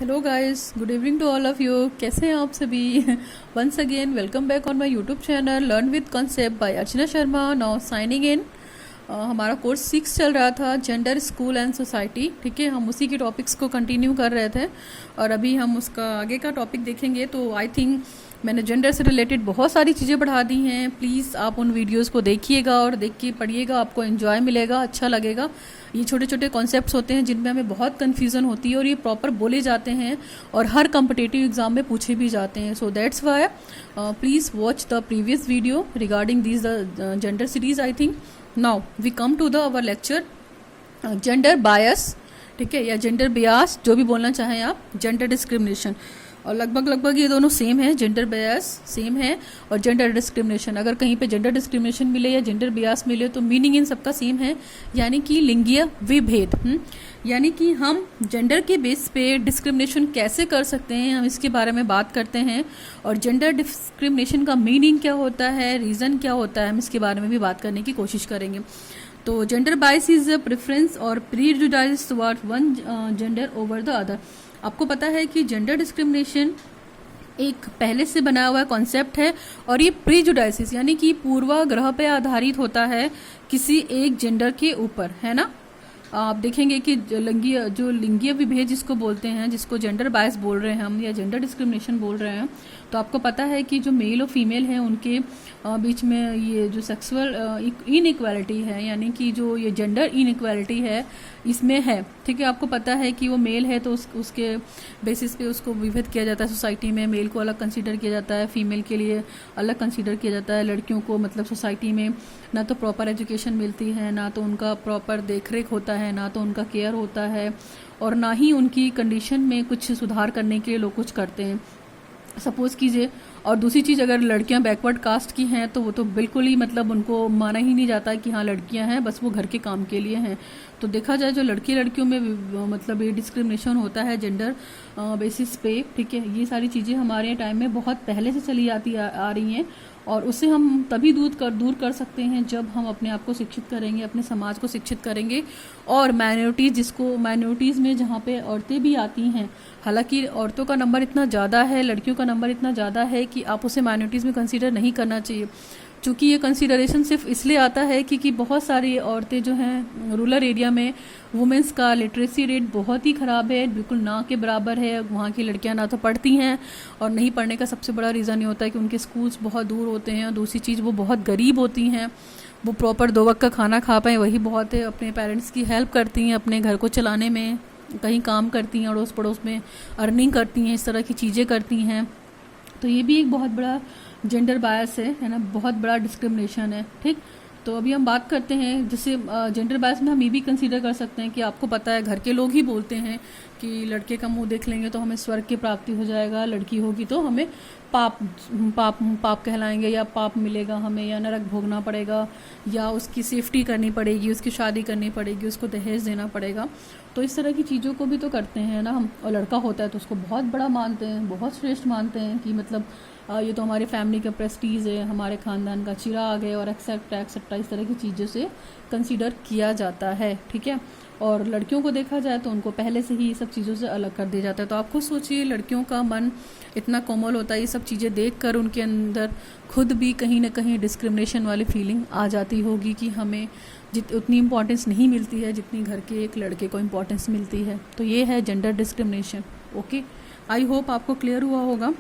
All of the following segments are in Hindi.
Hello guys, good evening to all of you. कैसे हैं आप सभी? Once again welcome back on my YouTube channel learn with concept by Archana Sharma. Now signing in. हमारा कोर्स 6 चल रहा था, जेंडर, स्कूल एंड सोसाइटी। ठीक है, हम उसी के टॉपिक्स को कंटिन्यू कर रहे थे और अभी हम उसका आगे का टॉपिक देखेंगे। तो आई थिंक मैंने जेंडर से रिलेटेड बहुत सारी चीज़ें बढ़ा दी हैं। प्लीज़ आप उन वीडियोस को देखिएगा और देख के पढ़िएगा, आपको एंजॉय मिलेगा, अच्छा लगेगा। ये छोटे छोटे कॉन्सेप्ट्स होते हैं जिनमें हमें बहुत कन्फ्यूज़न होती है और ये प्रॉपर बोले जाते हैं और हर कम्पिटिटिव एग्जाम में पूछे भी जाते हैं। So that's why please watch the previous video regarding this the gender series. I think now we come to the our lecture gender bias. ठीक है, या जेंडर बियास, जो भी बोलना चाहें आप। जेंडर डिस्क्रिमिनेशन, और लगभग ये दोनों सेम है। जेंडर बियास सेम है और जेंडर डिस्क्रिमिनेशन, अगर कहीं पे जेंडर डिस्क्रिमिनेशन मिले या जेंडर बियास मिले तो मीनिंग इन सबका सेम है, यानी कि लिंगीय विभेद। यानी कि हम जेंडर के बेस पे डिस्क्रिमिनेशन कैसे कर सकते हैं, हम इसके बारे में बात करते हैं। और जेंडर डिस्क्रिमिनेशन का मीनिंग क्या होता है, रीज़न क्या होता है, हम इसके बारे में भी बात करने की कोशिश करेंगे। तो gender bias is a preference और prejudice toward one gender over the other. आपको पता है कि जेंडर डिस्क्रिमिनेशन एक पहले से बना हुआ कॉन्सेप्ट है और ये प्रीजुडाइसिस यानी कि पूर्वाग्रह पे आधारित होता है किसी एक जेंडर के ऊपर, है ना। आप देखेंगे कि लिंगीय विभेद जिसको बोलते हैं, जिसको जेंडर बायस बोल रहे हैं हम या जेंडर डिस्क्रिमिनेशन बोल रहे हैं, तो आपको पता है कि जो मेल और फीमेल हैं उनके बीच में ये जो सेक्सुअल इनइक्वालिटी है, यानी कि जो ये जेंडर इनइक्वालिटी है इसमें है। ठीक है, आपको पता है कि वो मेल है तो उसके बेसिस पे उसको विभेद किया जाता है सोसाइटी में। मेल को अलग कंसीडर किया जाता है, फीमेल के लिए अलग कंसीडर किया जाता है। लड़कियों को मतलब सोसाइटी में ना तो प्रॉपर एजुकेशन मिलती है, ना तो उनका प्रॉपर देखरेख होता है, ना तो उनका केयर होता है, और ना ही उनकी कंडीशन में कुछ सुधार करने के लिए लोग कुछ करते हैं, सपोज कीजिए। और दूसरी चीज़, अगर लड़कियां बैकवर्ड कास्ट की हैं तो वो तो बिल्कुल ही मतलब उनको माना ही नहीं जाता कि हाँ लड़कियां हैं, बस वो घर के काम के लिए हैं। तो देखा जाए जो लड़कियों में मतलब ये डिस्क्रिमिनेशन होता है जेंडर बेसिस पे। ठीक है, ये सारी चीज़ें हमारे टाइम में बहुत पहले से चली आती आ रही हैं और उससे हम तभी दूर कर सकते हैं जब हम अपने आप को शिक्षित करेंगे, अपने समाज को शिक्षित करेंगे। और माइनॉरिटीज़ में जहाँ पे औरतें भी आती हैं, हालांकि औरतों का नंबर इतना ज़्यादा है, लड़कियों का नंबर इतना ज़्यादा है कि आप उसे माइनॉरिटीज़ में कंसीडर नहीं करना चाहिए। चूँकि ये कंसीडरेशन सिर्फ इसलिए आता है क्योंकि बहुत सारी औरतें जो हैं रूरल एरिया में, वुमेंस का लिटरेसी रेट बहुत ही ख़राब है, बिल्कुल ना के बराबर है। वहाँ की लड़कियाँ ना तो पढ़ती हैं, और नहीं पढ़ने का सबसे बड़ा रीज़न ये होता है कि उनके स्कूल्स बहुत दूर होते हैं। और दूसरी चीज़, वो बहुत गरीब होती हैं, वो प्रॉपर 2 वक्त का खाना खा पाएँ वही बहुत है। अपने पेरेंट्स की हेल्प करती हैं अपने घर को चलाने में, कहीं काम करती हैं, अड़ोस पड़ोस में अर्निंग करती हैं, इस तरह की चीज़ें करती हैं। तो ये भी एक बहुत बड़ा जेंडर बायस है ना, बहुत बड़ा डिस्क्रिमिनेशन है। ठीक, तो अभी हम बात करते हैं जैसे जेंडर बायस में हम ये भी कंसीडर कर सकते हैं कि आपको पता है घर के लोग ही बोलते हैं कि लड़के का मुंह देख लेंगे तो हमें स्वर्ग की प्राप्ति हो जाएगा, लड़की होगी तो हमें पाप पाप पाप कहलाएंगे, या पाप मिलेगा हमें, या नरक भोगना पड़ेगा, या उसकी सेफ्टी करनी पड़ेगी, उसकी शादी करनी पड़ेगी, उसको दहेज देना पड़ेगा। तो इस तरह की चीज़ों को भी तो करते हैं ना हम। और लड़का होता है तो उसको बहुत बड़ा मानते हैं, बहुत श्रेष्ठ मानते हैं कि मतलब ये तो हमारी फैमिली का प्रेस्टीज है, हमारे ख़ानदान का चिराग है, और एक्सेट्रा इस तरह की चीज़ों से कंसीडर किया जाता है। ठीक है, और लड़कियों को देखा जाए तो उनको पहले से ही ये सब चीज़ों से अलग कर दिया जाता है। तो आप खुद सोचिए, लड़कियों का मन इतना कोमल होता है, ये सब चीज़ें देखकर उनके अंदर खुद भी कहीं ना कहीं डिस्क्रिमिनेशन वाली फीलिंग आ जाती होगी कि हमें उतनी इम्पोर्टेंस नहीं मिलती है जितनी घर के एक लड़के को इम्पोर्टेंस मिलती है। तो ये है gender discrimination. Okay, I hope आपको क्लियर हुआ होगा।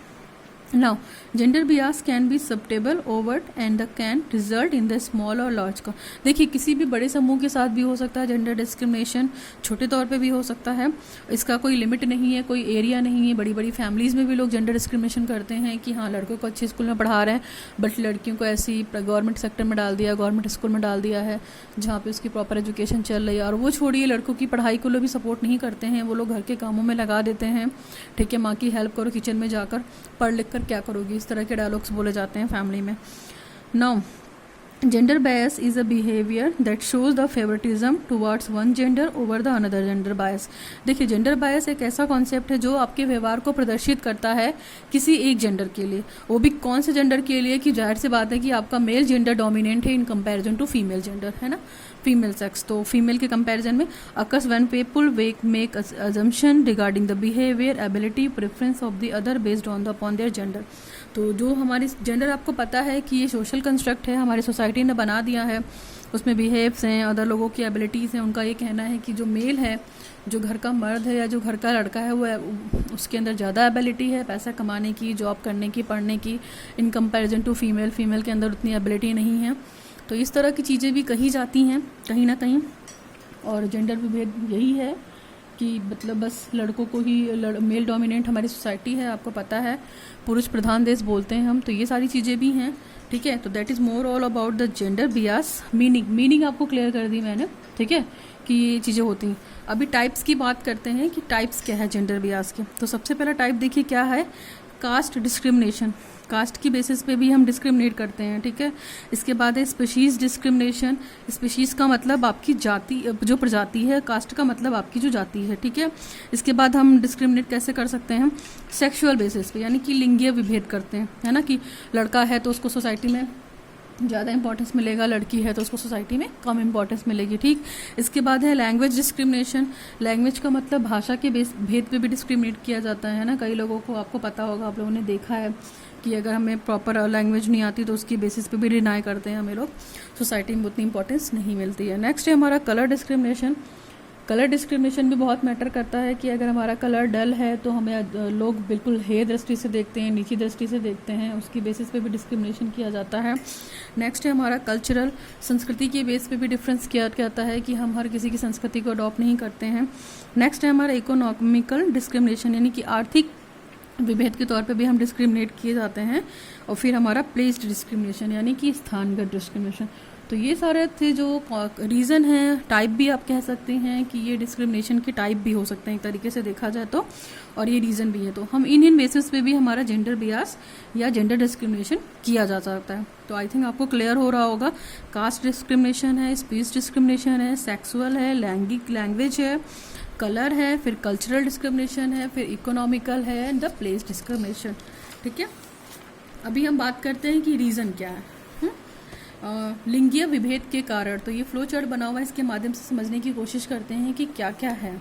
Now, gender bias can be subtle, overt and can result in the small or large का। देखिए, किसी भी बड़े समूह के साथ भी हो सकता है जेंडर डिस्क्रिमिनेशन, छोटे तौर पे भी हो सकता है। इसका कोई लिमिट नहीं है, कोई एरिया नहीं है। बड़ी बड़ी फैमिलीज़ में भी लोग जेंडर डिस्क्रिमिनेशन करते हैं कि हाँ लड़कों को अच्छे स्कूल में पढ़ा रहे हैं बट लड़कियों को ऐसे ही गवर्नमेंट सेक्टर में डाल दिया, गवर्नमेंट स्कूल में डाल दिया है जहाँ पर उसकी प्रॉपर एजुकेशन चल रही है। और वो छोड़िए, लड़कों की पढ़ाई को लोग भी सपोर्ट नहीं करते हैं, वो लोग घर के कामों में लगा देते हैं। ठीक है, माँ की हेल्प करो, किचन में जाकर पढ़ लिख कर क्या करोगी, इस तरह के डायलॉग्स बोले जाते हैं फैमिली में। Now gender bias is a behaviour that shows the favouritism towards one gender over the another gender bias. देखिए, जेंडर बायस एक ऐसा कॉन्सेप्ट है जो आपके व्यवहार को प्रदर्शित करता है किसी एक जेंडर के लिए, वो भी कौन से जेंडर के लिए कि जाहिर सी बात है कि आपका मेल जेंडर डोमिनेंट है in comparison to female gender, है ना। फीमेल सेक्स, तो फीमेल के कंपैरिजन में occurs when people make assumption regarding the behaviour, ability, preference of the other based on the upon their gender. तो जो हमारी जेंडर आपको पता है कि ये सोशल कंस्ट्रक्ट है, हमारी सोसाइटी ने बना दिया है, उसमें बिहेव्स हैं, अदर लोगों की एबिलिटीज़ हैं। उनका ये कहना है कि जो मेल है, जो घर का मर्द है या जो घर का लड़का है, वो उसके अंदर ज़्यादा एबिलिटी है पैसा कमाने की, जॉब करने की, पढ़ने की, in comparison to female. Female के अंदर उतनी एबिलिटी नहीं है। तो इस तरह की चीज़ें भी कही जाती हैं कहीं ना कहीं। और जेंडर विभेद यही है कि मतलब बस लड़कों को ही मेल डोमिनेंट हमारी सोसाइटी है, आपको पता है, पुरुष प्रधान देश बोलते हैं हम। तो ये सारी चीज़ें भी हैं, ठीक है। तो that is more all about the gender Beas. Meaning आपको क्लियर कर दी मैंने, ठीक है, कि ये चीज़ें होती हैं। अभी टाइप्स की बात करते हैं कि टाइप्स क्या है जेंडर बियास के। तो सबसे पहला टाइप देखिए क्या है, कास्ट डिस्क्रिमिनेशन। कास्ट की बेसिस पे भी हम डिस्क्रिमिनेट करते हैं, ठीक है। इसके बाद है स्पीशीज़ डिस्क्रिमिनेशन। स्पीशीज़ का मतलब आपकी जाति, जो प्रजाति है। कास्ट का मतलब आपकी जो जाति है, ठीक है। इसके बाद हम डिस्क्रिमिनेट कैसे कर सकते हैं, सेक्सुअल बेसिस पे, यानी कि लिंगीय विभेद करते हैं, है ना, कि लड़का है तो उसको सोसाइटी में ज़्यादा इंपॉर्टेंस मिलेगा, लड़की है तो उसको सोसाइटी में कम इंपॉर्टेंस मिलेगी, ठीक। इसके बाद है लैंग्वेज डिस्क्रिमिनेशन। लैंग्वेज का मतलब भाषा के भेद पे भी डिस्क्रिमिनेट किया जाता है ना। कई लोगों को, आपको पता होगा, आप लोगों ने देखा है कि अगर हमें प्रॉपर लैंग्वेज नहीं आती तो उसकी बेसिस पे भी डिनाई करते हैं हमें लोग, सोसाइटी में उतनी इंपॉर्टेंस नहीं मिलती है। नेक्स्ट है हमारा कलर डिस्क्रिमिनेशन। कलर डिस्क्रिमिनेशन भी बहुत मैटर करता है कि अगर हमारा कलर डल है तो हमें लोग बिल्कुल हे दृष्टि से देखते हैं, नीची दृष्टि से देखते हैं, उसकी बेसिस पे भी डिस्क्रिमिनेशन किया जाता है। नेक्स्ट है हमारा कल्चरल। संस्कृति के बेस पे भी डिफरेंस किया जाता है कि हम हर किसी की संस्कृति को अडॉप्ट नहीं करते हैं। नेक्स्ट है हमारा इकोनॉमिकल डिस्क्रिमिनेशन, यानी कि आर्थिक विभेद के तौर पे भी हम डिस्क्रिमिनेट किए जाते हैं। और फिर हमारा प्लेस्ड डिस्क्रिमिनेशन, यानी कि स्थानगत डिस्क्रिमिनेशन। तो ये सारे थे जो रीज़न हैं, टाइप भी आप कह सकते हैं कि ये डिस्क्रिमिनेशन के टाइप भी हो सकते हैं एक तरीके से देखा जाए तो, और ये रीज़न भी है। तो हम इन बेसिस पे भी हमारा जेंडर बियास या जेंडर डिस्क्रिमिनेशन किया जा सकता है। तो आई थिंक आपको क्लियर हो रहा होगा। कास्ट डिस्क्रिमिनेशन है, स्पीच डिस्क्रिमिनेशन है, सेक्सुअल है, लैंग्वेज है, कलर है, फिर कल्चरल डिस्क्रिमिनेशन है, फिर इकोनॉमिकल है एंड द प्लेस डिस्क्रिमिनेशन, ठीक है। अभी हम बात करते हैं कि रीज़न क्या है। लिंगीय विभेद के कारण, तो ये फ्लो चार्ट बना हुआ है, इसके माध्यम से समझने की कोशिश करते हैं कि क्या क्या है।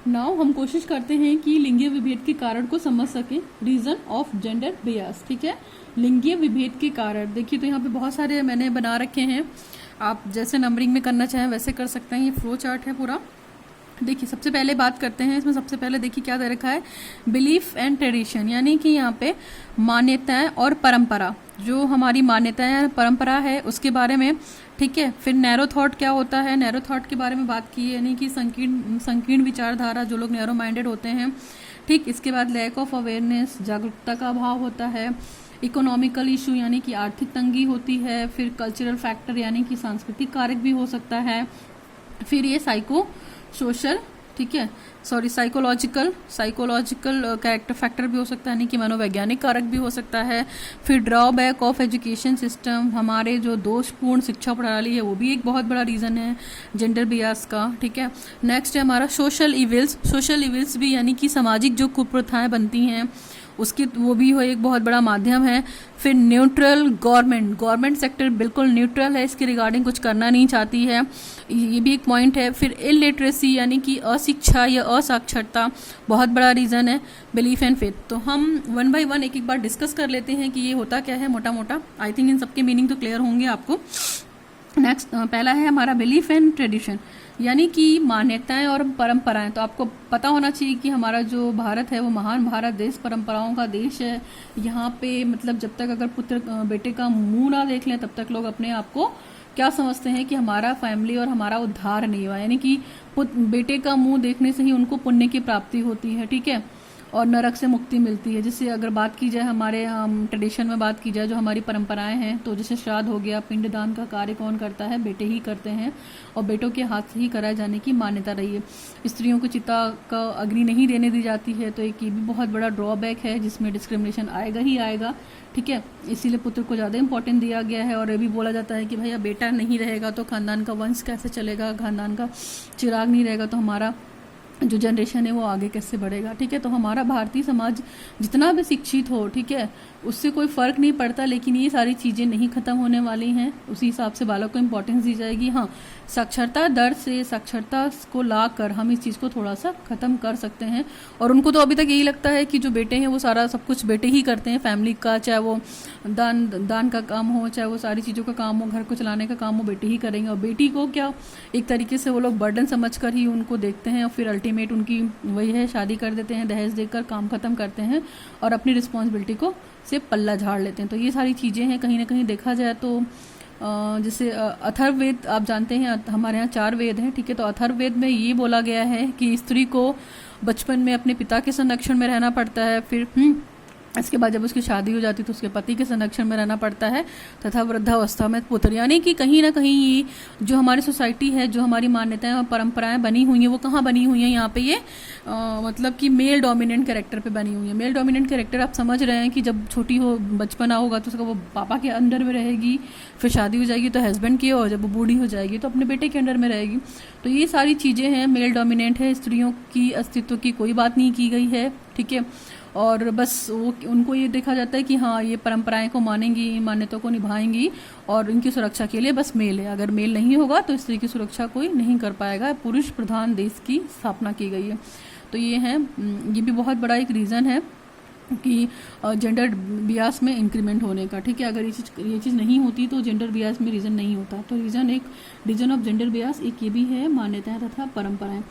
नाउ हम कोशिश करते हैं कि लिंगीय विभेद के कारण को समझ सकें। रीजन ऑफ जेंडर बियास, ठीक है। लिंगीय विभेद के कारण देखिए, तो यहाँ पे बहुत सारे मैंने बना रखे हैं, आप जैसे नंबरिंग में करना चाहें वैसे कर सकते हैं। ये फ्लो चार्ट है पूरा। देखिए सबसे पहले बात करते हैं, इसमें सबसे पहले देखिए क्या दे रखा है, बिलीफ एंड ट्रेडिशन, यानी कि यहाँ पे मान्यताएं और परंपरा, जो हमारी मान्यताएं परंपरा है उसके बारे में, ठीक है। फिर नैरो थॉट क्या होता है, नैरो थॉट के बारे में बात की, यानी कि संकीर्ण विचारधारा, जो लोग नैरो माइंडेड होते हैं, ठीक। इसके बाद लैक ऑफ अवेयरनेस, जागरूकता का अभाव होता है। इकोनॉमिकल इशू, यानी कि आर्थिक तंगी होती है। फिर कल्चरल फैक्टर, यानी कि सांस्कृतिक कारक भी हो सकता है। फिर ये सोशल, ठीक है, साइकोलॉजिकल कैरेक्टर फैक्टर भी हो सकता है, यानी कि मनोवैज्ञानिक कारक भी हो सकता है। फिर ड्रॉबैक ऑफ एजुकेशन सिस्टम, हमारे जो दोषपूर्ण शिक्षा प्रणाली है वो भी एक बहुत बड़ा रीज़न है जेंडर बियास का, ठीक है। नेक्स्ट है हमारा सोशल इविल्स भी, यानी कि सामाजिक जो कुप्रथाएं बनती हैं उसकी, वो भी एक बहुत बड़ा माध्यम है। फिर न्यूट्रल गवर्नमेंट सेक्टर बिल्कुल न्यूट्रल है, इसके रिगार्डिंग कुछ करना नहीं चाहती है, ये भी एक पॉइंट है। फिर इलिटरेसी, यानी कि अशिक्षा या असाक्षरता, बहुत बड़ा रीज़न है। बिलीफ एंड फेथ, तो हम वन बाय वन एक बार डिस्कस कर लेते हैं कि ये होता क्या है मोटा मोटा। आई थिंक इन सबके मीनिंग तो क्लियर होंगे आपको। नेक्स्ट पहला है हमारा बिलीफ एंड ट्रेडिशन, यानी कि मान्यताएं और परंपराएं। तो आपको पता होना चाहिए कि हमारा जो भारत है वो महान भारत देश, परंपराओं का देश है। यहाँ पे मतलब जब तक अगर पुत्र बेटे का मुंह ना देख लें तब तक लोग अपने आप को क्या समझते हैं कि हमारा फैमिली और हमारा उद्धार नहीं हुआ, यानी कि बेटे का मुंह देखने से ही उनको पुण्य की प्राप्ति होती है, ठीक है, और नरक से मुक्ति मिलती है। जिससे अगर बात की जाए हमारे ट्रेडिशन में बात की जाए, जो हमारी परंपराएं हैं, तो जैसे श्राद्ध हो गया, पिंडदान का कार्य कौन करता है, बेटे ही करते हैं, और बेटों के हाथ से ही कराए जाने की मान्यता रही है। स्त्रियों को चिता का अग्नि नहीं देने दी जाती है, तो एक ये भी बहुत बड़ा ड्रॉबैक है जिसमें डिस्क्रिमिनेशन आएगा ही आएगा, ठीक है। इसीलिए पुत्र को ज़्यादा इंपॉर्टेंट दिया गया है। और ये भी बोला जाता है कि भैया बेटा नहीं रहेगा तो खानदान का वंश कैसे चलेगा, खानदान का चिराग नहीं रहेगा तो हमारा जो जनरेशन है वो आगे कैसे बढ़ेगा। ठीक है, तो हमारा भारतीय समाज जितना भी शिक्षित हो, ठीक है, उससे कोई फ़र्क नहीं पड़ता, लेकिन ये सारी चीज़ें नहीं ख़त्म होने वाली हैं। उसी हिसाब से बालक को इम्पोर्टेंस दी जाएगी। हाँ, साक्षरता दर से साक्षरता को ला कर हम इस चीज़ को थोड़ा सा ख़त्म कर सकते हैं। और उनको तो अभी तक यही लगता है कि जो बेटे हैं वो सारा सब कुछ बेटे ही करते हैं, फैमिली का, चाहे वो दान का काम हो, चाहे वो सारी चीज़ों का काम हो, घर को चलाने का काम हो, बेटे ही करेंगे। और बेटी को क्या एक तरीके से वो लोग बर्डन समझ कर ही उनको देखते हैं, और फिर अल्टीमेट उनकी वही है, शादी कर देते हैं, दहेज देकर काम ख़त्म करते हैं और अपनी रिस्पॉन्सिबिलिटी को से पल्ला झाड़ लेते हैं। तो ये सारी चीज़ें हैं, कहीं ना कहीं देखा जाए तो जैसे अथर्ववेद आप जानते हैं, हमारे यहाँ 4 वेद हैं। ठीक है, तो अथर्ववेद में ये बोला गया है कि स्त्री को बचपन में अपने पिता के संरक्षण में रहना पड़ता है, फिर इसके बाद जब उसकी शादी हो जाती है तो उसके पति के संरक्षण में रहना पड़ता है, तथा वृद्धावस्था में पुत्र। यानी कि कहीं ना कहीं ये जो हमारी सोसाइटी है, जो हमारी मान्यताएं और परंपराएं बनी हुई हैं, वो कहाँ बनी हुई हैं, यहाँ पे ये मतलब कि मेल डोमिनेंट कैरेक्टर पे बनी हुई है। मेल डोमिनेंट कैरेक्टर आप समझ रहे हैं कि जब छोटी हो, बचपना होगा तो उसका वो पापा के अंडर में रहेगी, फिर शादी हो जाएगी तो हस्बैंड की, और जब वो बूढ़ी हो जाएगी तो अपने बेटे के अंडर में रहेगी। तो ये सारी चीज़ें हैं, मेल डोमिनेंट है, स्त्रियों की अस्तित्व की कोई बात नहीं की गई है। ठीक है, और बस वो उनको ये देखा जाता है कि हाँ ये परंपराएं को मानेंगी, मान्यताओं को निभाएंगी, और इनकी सुरक्षा के लिए बस मेल है। अगर मेल नहीं होगा तो स्त्री की सुरक्षा कोई नहीं कर पाएगा। पुरुष प्रधान देश की स्थापना की गई है। तो ये है, ये भी बहुत बड़ा एक रीज़न है कि जेंडर बियास में इंक्रीमेंट होने का। ठीक है, अगर ये चीज़ नहीं होती तो जेंडर बियास में रीज़न नहीं होता। तो रीज़न ऑफ जेंडर बियास एक ये भी है, मान्यताएं तथा परंपराएं।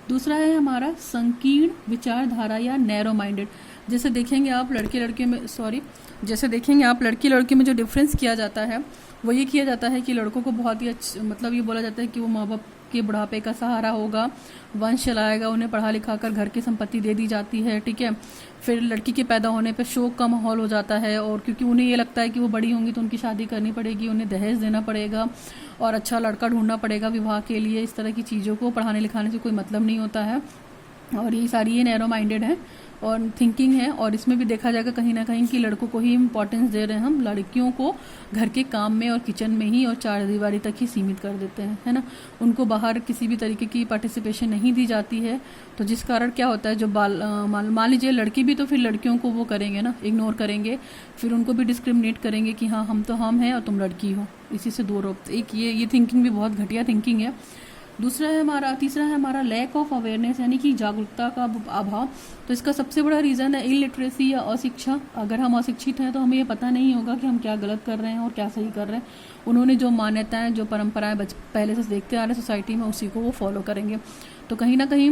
दूसरा है हमारा संकीर्ण विचारधारा या नैरो माइंडेड। जैसे देखेंगे आप लड़के लड़की में जो डिफरेंस किया जाता है वो ये किया जाता है कि लड़कों को बहुत ही मतलब ये बोला जाता है कि वो माँ बाप के बुढ़ापे का सहारा होगा, वंश चलाएगा, उन्हें पढ़ा लिखा कर घर की संपत्ति दे दी जाती है। ठीक है, फिर लड़की के पैदा होने पर शोक का माहौल हो जाता है, और क्योंकि उन्हें ये लगता है कि वो बड़ी होंगी तो उनकी शादी करनी पड़ेगी, उन्हें दहेज देना पड़ेगा और अच्छा लड़का ढूंढना पड़ेगा विवाह के लिए। इस तरह की चीज़ों को पढ़ाने लिखाने से कोई मतलब नहीं होता है, और ये सारी ये नैरो माइंडेड है और थिंकिंग है। और इसमें भी देखा जाएगा कहीं ना कहीं कि लड़कों को ही इम्पोर्टेंस दे रहे हैं हम, लड़कियों को घर के काम में और किचन में ही और 4 दीवारी तक ही सीमित कर देते हैं, है ना। उनको बाहर किसी भी तरीके की पार्टिसिपेशन नहीं दी जाती है। तो जिस कारण क्या होता है, जो मान लीजिए लड़की भी तो फिर लड़कियों को वो करेंगे ना, इग्नोर करेंगे, फिर उनको भी डिस्क्रिमिनेट करेंगे कि हाँ हम तो हम हैं और तुम लड़की हो, इसी से दूर हो। एक ये थिंकिंग भी बहुत घटिया थिंकिंग है। तीसरा है हमारा लैक ऑफ अवेयरनेस, यानी कि जागरूकता का अभाव। तो इसका सबसे बड़ा रीज़न है इलिटरेसी या अशिक्षा। अगर हम अशिक्षित हैं तो हमें ये पता नहीं होगा कि हम क्या गलत कर रहे हैं और क्या सही कर रहे हैं। उन्होंने जो मान्यताएं, जो परंपराएं पहले से देखते आ रहे सोसाइटी में, उसी को वो फॉलो करेंगे। तो कहीं ना कहीं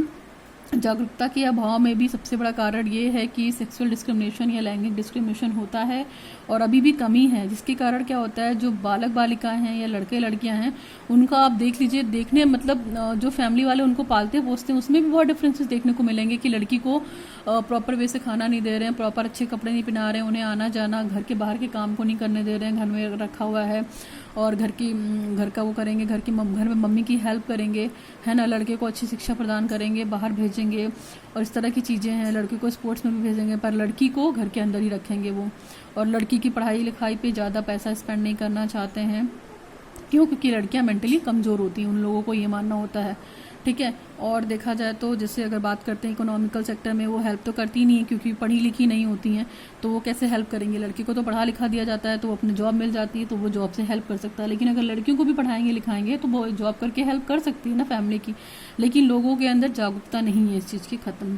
जागरूकता के अभाव में भी सबसे बड़ा कारण ये है कि सेक्सुअल डिस्क्रिमिनेशन या लैंगिक डिस्क्रिमिनेशन होता है और अभी भी कमी है, जिसके कारण क्या होता है, जो बालक बालिकाएं हैं या लड़के लड़कियां हैं, उनका आप देख लीजिए, देखने मतलब जो फैमिली वाले उनको पालते पोसते हैं उसमें भी बहुत डिफरेंसेस देखने को मिलेंगे कि लड़की को प्रॉपर वे से खाना नहीं दे रहे हैं, प्रॉपर अच्छे कपड़े नहीं पहना रहे हैं, उन्हें आना जाना, घर के बाहर के काम को नहीं करने दे रहे हैं, घर में रखा हुआ है और घर का वो करेंगे, घर में मम्मी की हेल्प करेंगे, है ना, लड़के को अच्छी शिक्षा प्रदान करेंगे, बाहर भेजेंगे और इस तरह की चीज़ें हैं। लड़के को स्पोर्ट्स में भी भेजेंगे पर लड़की को घर के अंदर ही रखेंगे वो, और लड़की की पढ़ाई लिखाई पे ज़्यादा पैसा स्पेंड नहीं करना चाहते हैं। क्यों? क्योंकि लड़कियां मेंटली कमज़ोर होती हैं, उन लोगों को ये मानना होता है। ठीक है, और देखा जाए तो जैसे अगर बात करते हैं इकोनॉमिकल सेक्टर में, वो हेल्प तो करती नहीं है क्योंकि पढ़ी लिखी नहीं होती हैं, तो वो कैसे हेल्प करेंगी। लड़की को तो पढ़ा लिखा दिया जाता है तो वो अपनी जॉब मिल जाती है तो वो जॉब से हेल्प कर सकता है, लेकिन अगर लड़कियों को भी पढ़ाएंगे लिखाएंगे तो वो जॉब करके हेल्प कर सकती है ना फैमिली की। लेकिन लोगों के अंदर जागरूकता नहीं है इस चीज़ की, ख़त्म।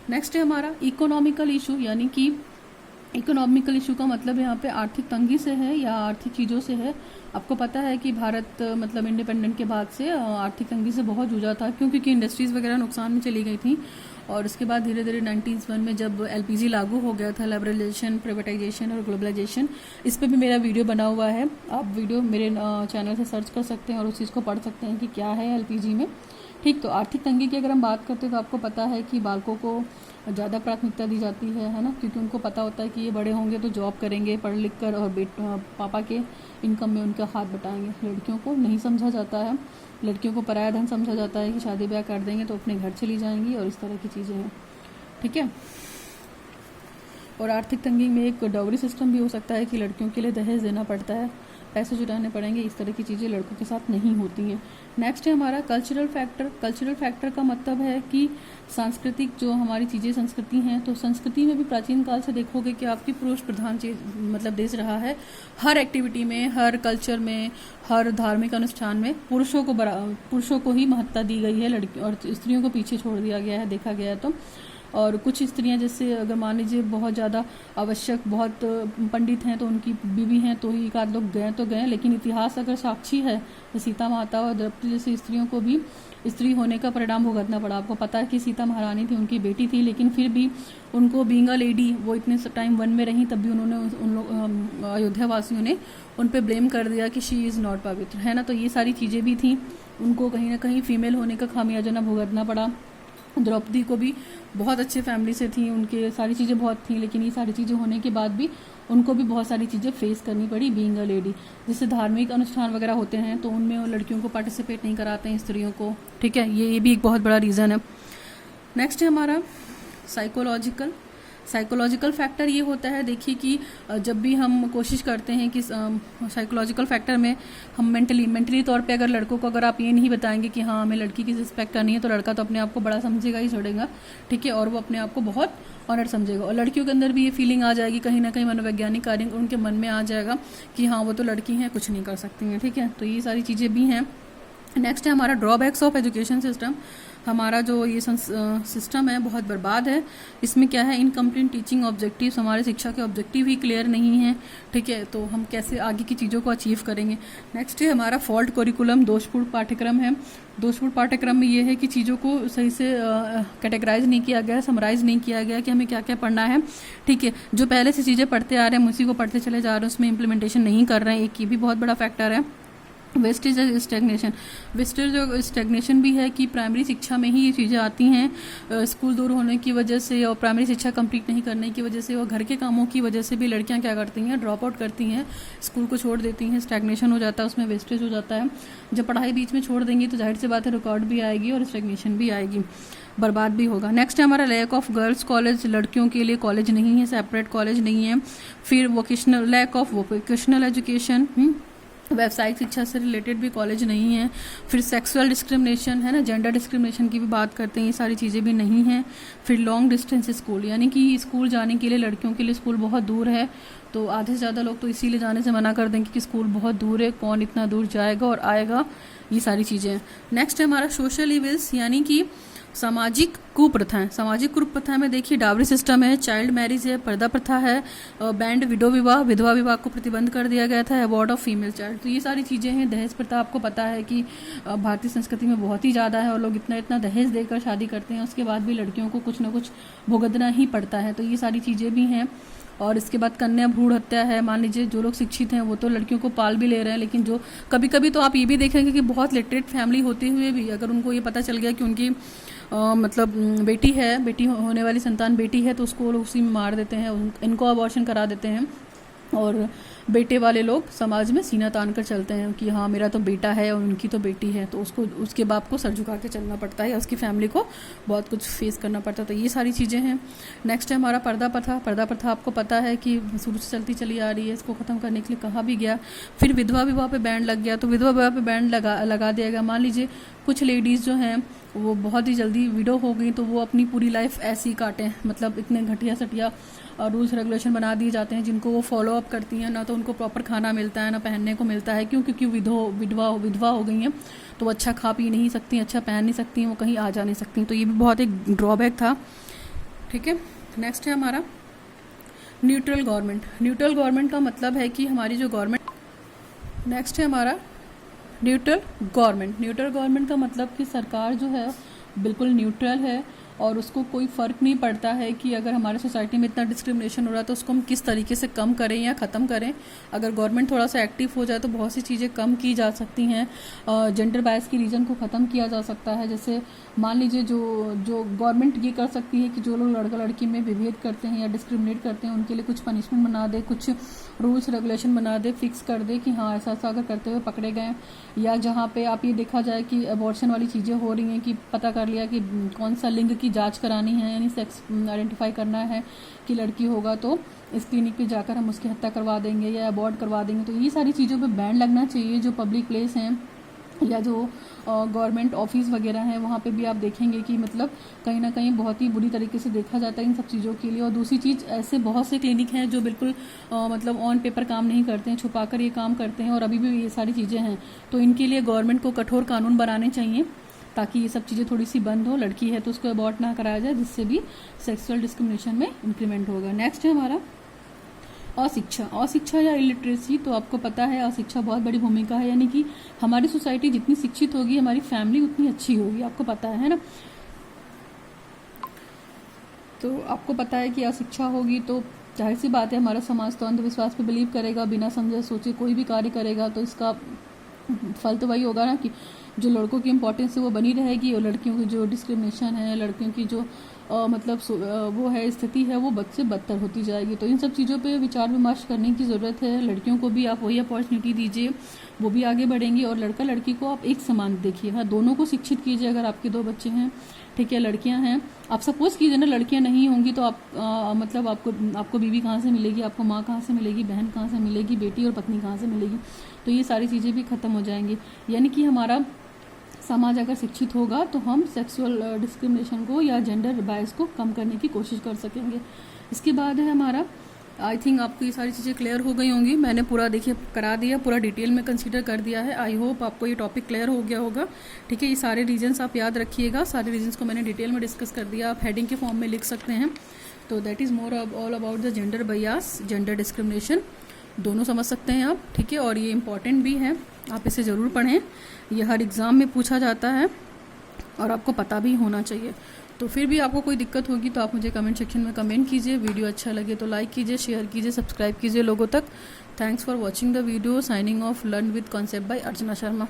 नेक्स्ट है हमारा इकोनॉमिकल इशू, यानी कि इकोनॉमिकल इशू का मतलब यहाँ पे आर्थिक तंगी से है या आर्थिक चीज़ों से है। आपको पता है कि भारत मतलब इंडिपेंडेंट के बाद से आर्थिक तंगी से बहुत जूझा था, क्योंकि इंडस्ट्रीज़ वगैरह नुकसान में चली गई थी। और उसके बाद धीरे धीरे 1991 में जब एलपीजी लागू हो गया था, लिबरलाइजेशन, प्राइवेटाइजेशन और ग्लोबलाइजेशन, इस पर भी मेरा वीडियो बना हुआ है, आप वीडियो मेरे चैनल से सर्च कर सकते हैं और उस चीज़ को पढ़ सकते हैं कि क्या है एलपीजी में। ठीक, तो आर्थिक तंगी की अगर हम बात करते हैं तो आपको पता है कि बालकों को ज़्यादा प्राथमिकता दी जाती है ना, क्योंकि उनको पता होता है कि ये बड़े होंगे तो जॉब करेंगे, पढ़ लिख कर, और पापा के इनकम में उनका हाथ बटाएंगे। लड़कियों को नहीं समझा जाता है, लड़कियों को पराया धन समझा जाता है कि शादी ब्याह कर देंगे तो अपने घर चली जाएंगी और इस तरह की चीज़ें हैं। ठीक है, और आर्थिक तंगी में एक डाउरी सिस्टम भी हो सकता है कि लड़कियों के लिए दहेज देना पड़ता है। पैसे जुटाने पड़ेंगे, इस तरह की चीज़ें लड़कों के साथ नहीं होती हैं। नेक्स्ट है हमारा कल्चरल फैक्टर। कल्चरल फैक्टर का मतलब है कि सांस्कृतिक जो हमारी चीज़ें संस्कृति हैं, तो संस्कृति में भी प्राचीन काल से देखोगे कि आपकी पुरुष प्रधान चीज मतलब देश रहा है। हर एक्टिविटी में, हर कल्चर में, हर धार्मिक अनुष्ठान में पुरुषों को ही महत्ता दी गई है, लड़की और स्त्रियों को पीछे छोड़ दिया गया है, देखा गया है तो। और कुछ स्त्रियां जैसे अगर मान लीजिए बहुत ज़्यादा आवश्यक, बहुत पंडित हैं तो उनकी बीवी हैं तो ही एक आध लोग गए तो गए, लेकिन इतिहास अगर साक्षी है तो सीता माता और द्रौपदी जैसी स्त्रियों को भी स्त्री होने का परिणाम भुगतना पड़ा। आपको पता है कि सीता महारानी थी, उनकी बेटी थी, लेकिन फिर भी उनको बीइंग अ लेडी, वो इतने टाइम वन में रही, तब भी उन्होंने उन लोग अयोध्या वासियों ने उन पर ब्लेम कर दिया कि शी इज़ नॉट पवित्र, है ना। तो ये सारी चीज़ें भी थी, उनको कहीं ना कहीं फीमेल होने का खामियाजा ना भुगतना पड़ा। द्रौपदी को भी बहुत अच्छे फैमिली से थी, उनके सारी चीज़ें बहुत थी, लेकिन ये सारी चीज़ें होने के बाद भी उनको भी बहुत सारी चीज़ें फेस करनी पड़ी बीइंग अ लेडी। जैसे धार्मिक अनुष्ठान वगैरह होते हैं तो उनमें लड़कियों को पार्टिसिपेट नहीं कराते हैं, स्त्रियों को, ठीक है। ये भी एक बहुत बड़ा रीज़न है। नेक्स्ट है हमारा साइकोलॉजिकल फैक्टर। ये होता है, देखिए कि जब भी हम कोशिश करते हैं कि साइकोलॉजिकल फैक्टर में हम मेंटली तौर पे अगर लड़कों को अगर आप ये नहीं बताएंगे कि हाँ हमें लड़की की रिस्पेक्ट करनी है, तो लड़का तो अपने आप को बड़ा समझेगा ही छोड़ेगा, ठीक है, और वो अपने आप को बहुत ऑनर समझेगा। और लड़कियों के अंदर भी ये फीलिंग आ जाएगी, कहीं ना कहीं मनोवैज्ञानिक कार्य उनके मन में आ जाएगा कि हाँ वो तो लड़की हैं, कुछ नहीं कर सकती हैं, ठीक है। तो ये सारी चीज़ें भी हैं। नेक्स्ट है हमारा ड्रॉबैक्स ऑफ एजुकेशन सिस्टम। हमारा जो ये सिस्टम है बहुत बर्बाद है। इसमें क्या है, इनकम्प्लीट टीचिंग ऑब्जेक्टिव्स, हमारे शिक्षा के ऑब्जेक्टिव ही क्लियर नहीं है, ठीक है। तो हम कैसे आगे की चीज़ों को अचीव करेंगे। नेक्स्ट है हमारा फॉल्ट करिकुलम, दोषपूर्ण पाठ्यक्रम है। दोषपूर्ण पाठ्यक्रम में ये है कि चीज़ों को सही से कैटेगराइज नहीं किया गया, समराइज नहीं किया गया कि हमें क्या क्या पढ़ना है, ठीक है। जो पहले से चीज़ें पढ़ते आ रहे हैं उसी को पढ़ते चले जा रहे हैं, उसमें इम्प्लीमेंटेशन नहीं कर रहे हैं, एक ये भी बहुत बड़ा फैक्टर है। वेस्टेज स्टेगनेशन, वेस्टेज जो स्टेगनेशन भी है कि प्राइमरी शिक्षा में ही ये चीज़ें आती हैं, स्कूल दूर होने की वजह से और प्राइमरी शिक्षा कंप्लीट नहीं करने की वजह से और घर के कामों की वजह से भी लड़कियां क्या करती हैं, ड्रॉप आउट करती हैं, स्कूल को छोड़ देती हैं, स्टेगनेशन हो जाता है, उसमें वेस्टेज हो जाता है। जब पढ़ाई बीच में छोड़ देंगी तो जाहिर सी बात है रिकॉर्ड भी आएगी और स्टेगनेशन भी आएगी, बर्बाद भी होगा। नेक्स्ट है हमारा लैक ऑफ गर्ल्स कॉलेज, लड़कियों के लिए कॉलेज नहीं है, सेपरेट कॉलेज नहीं है। फिर vocational, lack of vocational education, व्यावसायिक शिक्षा से रिलेटेड भी कॉलेज नहीं है। फिर सेक्सुअल डिस्क्रिमिनेशन है ना, जेंडर डिस्क्रिमिनेशन की भी बात करते हैं, ये सारी चीज़ें भी नहीं हैं। फिर लॉन्ग डिस्टेंस स्कूल, यानी कि स्कूल जाने के लिए लड़कियों के लिए स्कूल बहुत दूर है, तो आधे से ज़्यादा लोग तो इसीलिए जाने से मना कर देंगे कि स्कूल बहुत दूर है, कौन इतना दूर जाएगा और आएगा, ये सारी चीज़ें हैं। नेक्स्ट है हमारा सोशल इविल्स, यानी कि सामाजिक कुप्रथाएं। सामाजिक कुप्रथाएं में देखिए डावरी सिस्टम है, चाइल्ड मैरिज है, पर्दा प्रथा है, बैंड विडो विवाह, विधवा विवाह को प्रतिबंध कर दिया गया था, अवॉर्ड ऑफ फीमेल चाइल्ड। तो ये सारी चीज़ें हैं। दहेज प्रथा आपको पता है कि भारतीय संस्कृति में बहुत ही ज़्यादा है और लोग इतना इतना दहेज देकर शादी करते हैं, उसके बाद भी लड़कियों को कुछ ना कुछ भुगतना ही पड़ता है। तो ये सारी चीज़ें भी हैं। और इसके बाद कन्या भ्रूण हत्या है। मान लीजिए जो लोग शिक्षित हैं वो तो लड़कियों को पाल भी ले रहे हैं, लेकिन जो कभी कभी तो आप ये भी देखेंगे कि बहुत लिटरेट फैमिली होते हुए भी अगर उनको ये पता चल गया कि उनकी मतलब बेटी है, बेटी होने वाली संतान बेटी है, तो उसको लोग उसी में मार देते हैं, इनको अबॉर्शन करा देते हैं। और बेटे वाले लोग समाज में सीना तान कर चलते हैं कि हाँ मेरा तो बेटा है और उनकी तो बेटी है, तो उसको उसके बाप को सर झुका के चलना पड़ता है, उसकी फैमिली को बहुत कुछ फेस करना पड़ता है। तो ये सारी चीज़ें हैं। नेक्स्ट है हमारा पर्दा प्रथा। पर्दा प्रथा आपको पता है कि शुरू से चलती चली आ रही है, इसको ख़त्म करने के लिए कहा भी गया। फिर विधवा विवाह पे बैन लग गया, तो विधवा विवाह पे बैन लगा दिया गया। मान लीजिए कुछ लेडीज़ जो हैं वो बहुत ही जल्दी विडो हो गई, तो वो अपनी पूरी लाइफ ऐसी काटें, मतलब इतने घटिया सटिया रूल्स रेगुलेशन बना दिए जाते हैं जिनको वो फॉलो अप करती हैं। ना तो उनको प्रॉपर खाना मिलता है, ना पहनने को मिलता है, क्योंकि विधवा हो गई हैं, तो वो अच्छा खा पी नहीं सकती, अच्छा पहन नहीं सकती, वो कहीं आ जा नहीं सकती। तो ये भी बहुत एक ड्रॉबैक था, ठीक है। नेक्स्ट है हमारा न्यूट्रल गवर्नमेंट। न्यूट्रल गवर्नमेंट का मतलब है कि हमारी जो गवर्नमेंट, नेक्स्ट है हमारा न्यूट्रल गवर्नमेंट। न्यूट्रल गवर्नमेंट का मतलब कि सरकार जो है बिल्कुल न्यूट्रल है और उसको कोई फ़र्क नहीं पड़ता है कि अगर हमारे सोसाइटी में इतना डिस्क्रिमिनेशन हो रहा है तो उसको हम किस तरीके से कम करें या ख़त्म करें। अगर गवर्नमेंट थोड़ा सा एक्टिव हो जाए तो बहुत सी चीज़ें कम की जा सकती हैं। जेंडर बायस की रीज़न को ख़त्म किया जा सकता है। जैसे मान लीजिए जो गवर्नमेंट ये कर सकती है कि जो लोग लड़का लड़की में विभेद करते हैं या डिस्क्रिमिनेट करते हैं उनके लिए कुछ पनिशमेंट बना दे, कुछ रूल्स रेगुलेशन बना दे, फिक्स कर दे कि हाँ ऐसा ऐसा अगर करते हुए पकड़े गए, या जहाँ पे आप ये देखा जाए कि अबॉर्शन वाली चीज़ें हो रही हैं कि पता कर लिया कि कौन सा लिंग की की जांच करानी है, यानी सेक्स आइडेंटिफाई करना है कि लड़की होगा तो इस क्लिनिक पे जाकर हम उसकी हत्या करवा देंगे या अबॉर्ट करवा देंगे। तो ये सारी चीज़ों पे बैन लगना चाहिए। जो पब्लिक प्लेस हैं या जो गवर्नमेंट ऑफिस वगैरह हैं वहाँ पे भी आप देखेंगे कि मतलब कहीं ना कहीं बहुत ही बुरी तरीके से देखा जाता है इन सब चीज़ों के लिए। और दूसरी चीज़, ऐसे बहुत से क्लिनिक हैं जो बिल्कुल मतलब ऑन पेपर काम नहीं करते हैं, छुपा कर ये काम करते हैं और अभी भी ये सारी चीज़ें हैं। तो इनके लिए गवर्नमेंट को कठोर कानून बनाने चाहिए ताकि ये सब चीज़ें थोड़ी सी बंद हो। लड़की है तो उसको अबॉर्ट ना कराया जाए, जिससे भी सेक्सुअल डिस्क्रिमिनेशन में इंक्रीमेंट होगा। नेक्स्ट है हमारा अशिक्षा या इलिटरेसी। तो आपको पता है अशिक्षा बहुत बड़ी भूमिका है, यानी कि हमारी सोसाइटी जितनी शिक्षित होगी हमारी फैमिली उतनी अच्छी होगी, आपको पता है ना। तो आपको पता है कि अशिक्षा होगी तो जाहिर सी बात है हमारा समाज तो अंधविश्वास पे बिलीव करेगा, बिना समझे सोचे कोई भी कार्य करेगा, तो इसका फल तो वही होगा ना कि जो लड़कों की इम्पोर्टेंस है वो बनी रहेगी और लड़कियों की जो डिस्क्रिमिनेशन है, लड़कियों की जो मतलब वो है स्थिति है वो बद से बदतर होती जाएगी। तो इन सब चीज़ों पे विचार विमर्श करने की ज़रूरत है। लड़कियों को भी आप वही अपॉर्चुनिटी दीजिए, वो भी आगे बढ़ेंगी। और लड़का लड़की को आप एक समान देखिए, हाँ दोनों को शिक्षित कीजिए। अगर आपके 2 बच्चे हैं, ठीक है, लड़कियां हैं, आप सपोज कीजिए ना लड़कियां नहीं होंगी तो आप मतलब आपको बीवी कहाँ से मिलेगी, आपको माँ कहाँ से मिलेगी, बहन कहाँ से मिलेगी, बेटी और पत्नी कहाँ से मिलेगी। तो ये सारी चीज़ें भी खत्म हो जाएंगी। यानी कि हमारा समाज अगर शिक्षित होगा तो हम सेक्सुअल डिस्क्रिमिनेशन को या जेंडर बायस को कम करने की कोशिश कर सकेंगे। इसके बाद है हमारा, आई थिंक आपको ये सारी चीज़ें क्लियर हो गई होंगी। मैंने पूरा देखिए करा दिया, पूरा डिटेल में कंसीडर कर दिया है। आई होप आपको ये टॉपिक क्लियर हो गया होगा, ठीक है। ये सारे रीजन्स आप याद रखिएगा, सारे रीजन्स को मैंने डिटेल में डिस्कस कर दिया, आप हेडिंग के फॉर्म में लिख सकते हैं। तो that is more all about the gender bias, gender discrimination, दोनों समझ सकते हैं आप, ठीक है। और ये इम्पॉर्टेंट भी है, आप इसे ज़रूर पढ़ें, ये हर एग्ज़ाम में पूछा जाता है और आपको पता भी होना चाहिए। तो फिर भी आपको कोई दिक्कत होगी तो आप मुझे कमेंट सेक्शन में कमेंट कीजिए। वीडियो अच्छा लगे तो लाइक कीजिए, शेयर कीजिए, सब्सक्राइब कीजिए लोगों तक। Thanks for watching the video. Signing off, learn with concept by Archana Sharma.